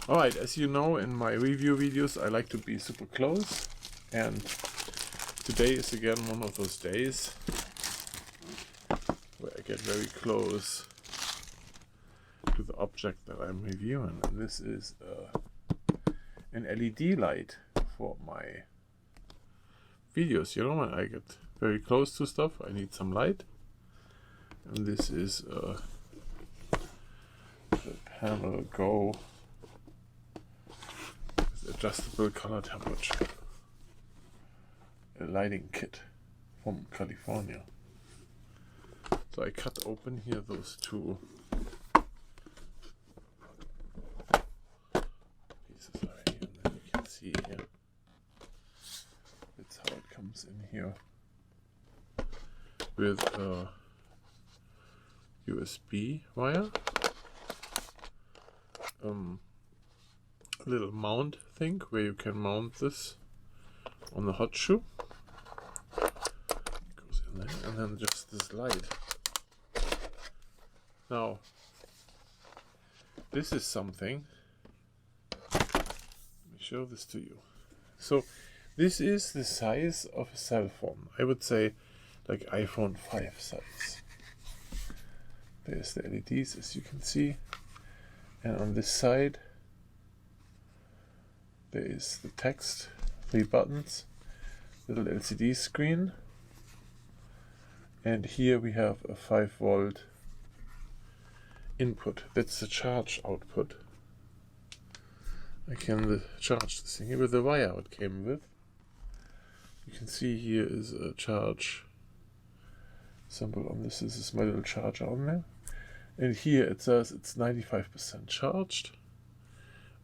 Alright, as you know, in my review videos I like to be super close, and today is again one of those days where I get very close to the object that I'm reviewing, and this is an LED light for my videos. You know, when I get very close to stuff I need some light, and this is the Panel Go with adjustable color temperature, a lighting kit from California. So I cut open here those two pieces right here, and then you can see here that's how it comes in here with a USB wire, a little mount thing where you can mount this on the hot shoe. It goes in there, and then just this light. Now, this is something. Let me show this to you. So, this is the size of a cell phone. I would say like iPhone 5 size. There's the LEDs, as you can see. And on this side, there is the text, 3 buttons, little LCD screen. And here we have a 5-volt input. That's the charge output. I can charge this thing here with the wire it came with. You can see here is a charge symbol on this. This is my little charger on there. And here it says it's 95% charged.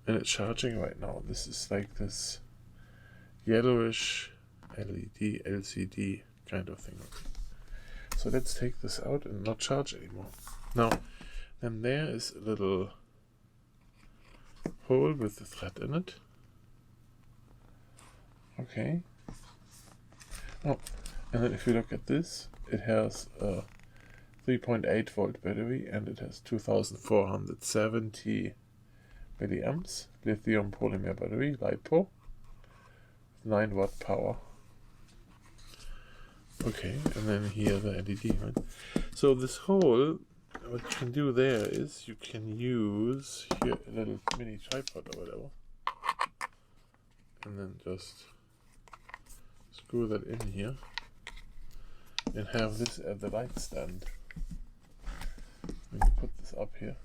And it's charging right now. This is like this yellowish LED, LCD kind of thing. So let's take this out and not charge anymore. Now, then there is a little hole with the thread in it. Okay. Oh, and then if you look at this, it has a 3.8 volt battery, and it has 2470 milliamps lithium polymer battery, LiPo, 9 watt power. Okay, and then here the LED, right? So this hole, what you can do there is you can use here a little mini tripod or whatever, and then just screw that in here and have this at the light stand. And put this up here.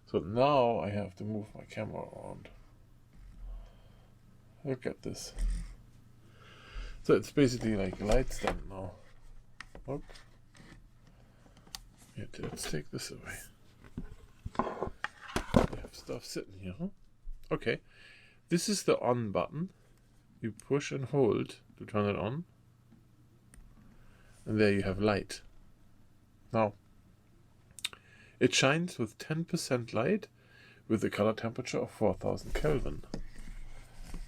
So now I have to move my camera around. Look at this. So it's basically like a light stand now. Look. Yeah, let's take this away. I have stuff sitting here, huh? Okay. This is the on button. You push and hold to turn it on. And there you have light. Now, it shines with 10% light with a color temperature of 4000 Kelvin.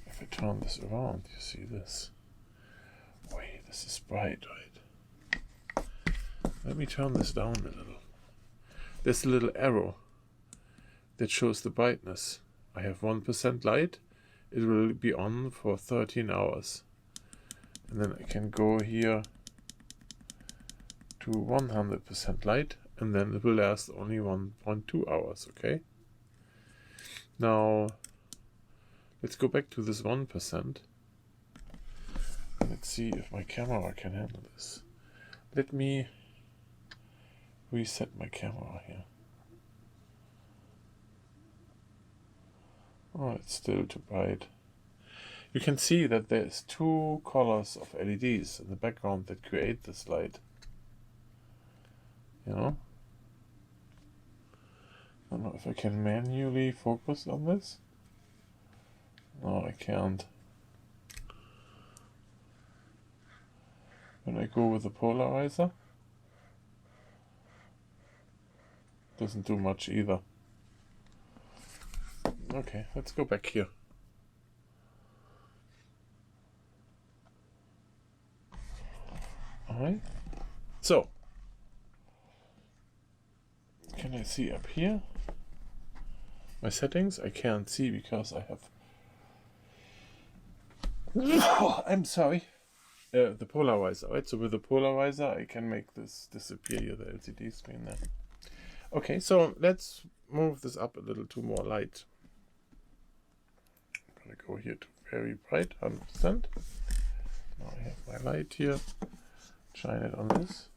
If I turn this around, you see this. Wait, this is bright, right? Let me turn this down a little. There's a little arrow that shows the brightness. I have 1% light. It will be on for 13 hours. And then I can go here to 100% light, and then it will last only 1.2 hours, okay? Now, let's go back to this 1%. Let's see if my camera can handle this. Let me reset my camera here. Oh, it's still too bright. You can see that there's 2 colors of LEDs in the background that create this light. You know? I don't know if I can manually focus on this. No, I can't. When I go with the polarizer, doesn't do much either. Okay, let's go back here. Alright. So, can I see up here? my settings I can't see because I have I'm sorry, the polarizer, right? So with the polarizer I can make this disappear here, the LCD screen there. Okay, so let's move this up a little to more light. I'm gonna go here to very bright, 100%. Now I have my light here, shine it on this.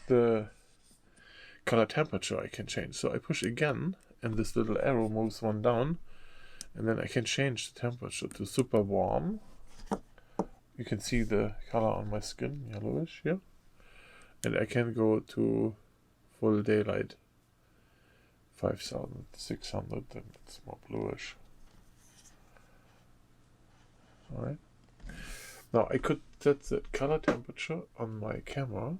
The color temperature I can change. So I push again and this little arrow moves one down, and then I can change the temperature to super warm. You can see the color on my skin, yellowish here. And I can go to full daylight, 5600, and it's more bluish. Alright. Now I could set the color temperature on my camera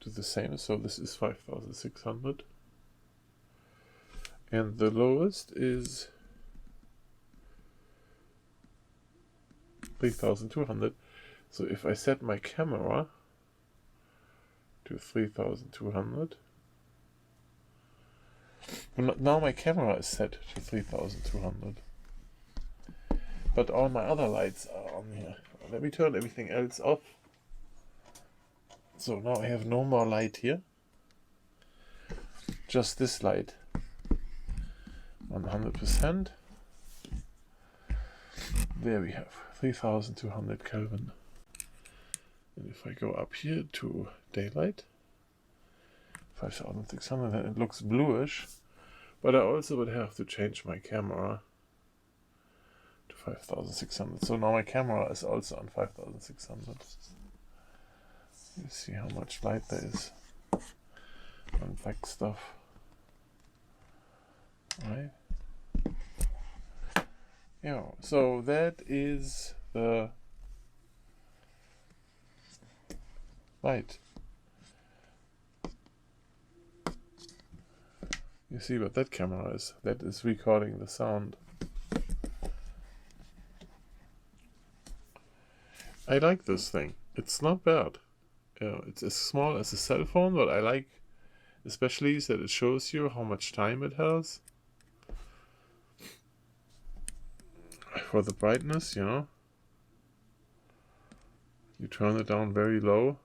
to the same, so this is 5600. And the lowest is 3200. So if I set my camera to 3200, well, now my camera is set to 3200, but all my other lights are on here. Let me turn everything else off. So now I have no more light here, just this light, 100%. There we have 3200 Kelvin. And if I go up here to daylight, 5600, then it looks bluish, but I also would have to change my camera to 5600. So now my camera is also on 5600. You see how much light there is on black stuff. Right? Yeah, so that is the light. You see what that camera is? That is recording the sound. I like this thing. It's not bad. It's as small as a cell phone, but I like especially that it shows you how much time it has. For the brightness, you know. You turn it down very low.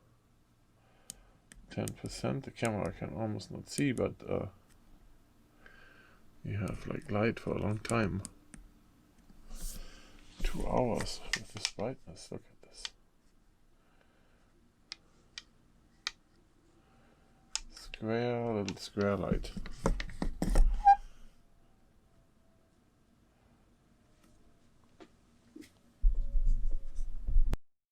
10%. The camera can almost not see, but you have like light for a long time. 2 hours with this brightness. Look at this. Little square light.